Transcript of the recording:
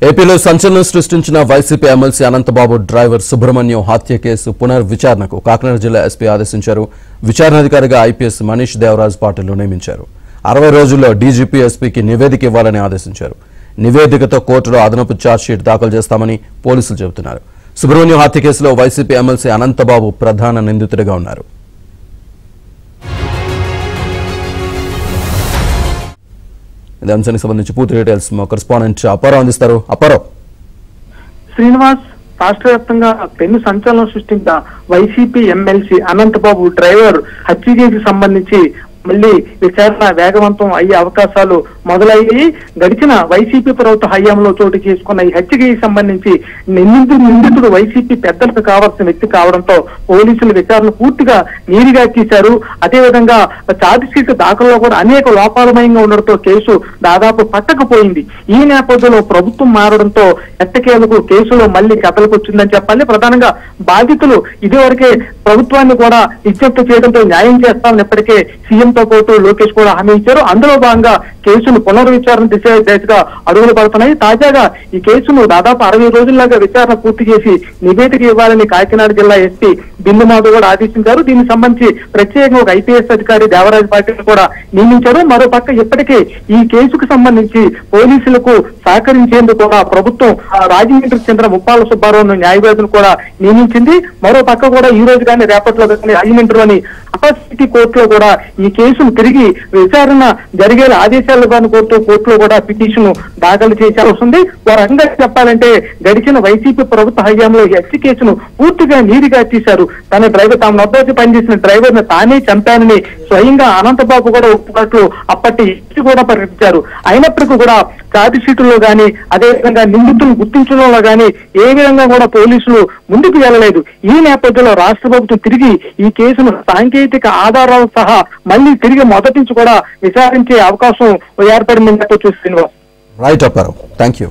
ఏపీలో సంచలనం సృష్టించిన YCP MLC Anantha Babu driver Subrahmanyam హత్య కేసు పునర్విచారణకు కాకినాడ జిల్లా ఎస్పీ ఆదేశించారు. విచారణాధికారిగా ఐపీఎస్ మనీష్ దేవరాజ్ పాటిల్ను నియమించారు. 60 రోజుల్లో డీజీపీ ఎస్పీకి నివేదిక ఇవ్వాలని ఆదేశించారు. నివేదికతో కోర్టులో అదనపు ఛార్జ్షీట్ దాఖలు చేస్తామని పోలీసులు చెబుతున్నారు. సుబ్రహ్మణ్యం హత్య కేసులో వైసీపీ ఎమ్మెల్సీ అనంతబాబు ప్రధాన నిందితుడిగా ఉన్నారు. ఇదే అంశానికి సంబంధించి పూర్తి డీటెయిల్స్ మా కరెస్పాండెంట్ అప్పారావు అందిస్తారు. అప్పారావు. శ్రీనివాస్, రాష్ట్ర వ్యాప్తంగా పెను సంచలనం సృష్టించిన వైసీపీ ఎమ్మెల్సీ అనంతబాబు డ్రైవర్ హత్య కేసుకు సంబంధించి మళ్లీ విచారణ వేగవంతం అయ్యే అవకాశాలు మొదలయ్యి గడిచిన వైసీపీ ప్రభుత్వ హయాంలో చోటు చేసుకున్న ఈ హత్యకి సంబంధించి నిందితుడు వైసీపీ పెద్దలకు కావాల్సిన వ్యక్తి కావడంతో పోలీసులు విచారణ పూర్తిగా నీరుగా తీశారు. అదేవిధంగా ఛార్జ్ షీట్ దాఖల్లో కూడా అనేక లోపాలమయంగా ఉండడంతో కేసు దాదాపు పట్టకపోయింది. ఈ నేపథ్యంలో ప్రభుత్వం మారడంతో ఎట్టకేలకు కేసులో మళ్లీ కథలకు వచ్చిందని చెప్పాలి. ప్రధానంగా బాధితులు ఇదివరకే ప్రభుత్వాన్ని కూడా విజ్ఞప్తి చేయడంతో న్యాయం చేస్తామని ఇప్పటికే సీఎంతో పాటు లోకేష్ కూడా హామీ ఇచ్చారు. అందులో భాగంగా కేసును పునర్విచారణ దిశగా అడుగులు పడుతున్నాయి. తాజాగా ఈ కేసును దాదాపు 60 రోజుల్లాగా విచారణ పూర్తి చేసి నివేదిక ఇవ్వాలని కాకినాడ జిల్లా ఎస్పీ బిందు మాధవ్ కూడా ఆదేశించారు. దీనికి సంబంధించి ప్రత్యేకంగా ఒక ఐపీఎస్ అధికారి దేవరాజ్ పాటిల్ కూడా నియమించారు. మరోపక్క ఇప్పటికే ఈ కేసుకు సంబంధించి పోలీసులకు సహకరించేందుకు కూడా ప్రభుత్వం రాజమండ్రికి చెందిన ముప్పాల సుబ్బారావు న్యాయవాదిని కూడా నియమించింది. మరో పక్క కూడా ఈ రోజు కానీ రేపట్లో కానీ రాజమండ్రిలోని అప్పర్ సిటీ కోర్టులో కూడా ఈ కేసును తిరిగి విచారణ జరిగేలా ఆదేశాలు కోర్టులో కూడా పిటిషన్ దాఖలు చేయాల్సి వస్తుంది. రకంగా చెప్పాలంటే గడిచిన వైసీపీ ప్రభుత్వ హయాంలో ఈ హత్య కేసును పూర్తిగా నీరుగా తీశారు. తన డ్రైవర్ తాము నొద్దకి పనిచేసిన డ్రైవర్ ని తానే చంపానని స్వయంగా అనంతబాబు కూడా ఒప్పుకున్నట్లు అప్పటి కూడా ప్రకటించారు. అయినప్పటికీ కూడా ఛార్జ్ షీటులో గానీ అదేవిధంగా నిందితులను గుర్తించడంలో గానీ ఏ విధంగా కూడా పోలీసులు ముందుకు వెళ్ళలేదు. ఈ నేపథ్యంలో రాష్ట్ర ప్రభుత్వం తిరిగి ఈ కేసును సాంకేతిక ఆధారాలు సహా మళ్లీ తిరిగి మొదటి నుంచి కూడా విచారించే అవకాశం ఏర్పడిందని చెప్పొచ్చు. Srinivas. Right Apparao, thank you.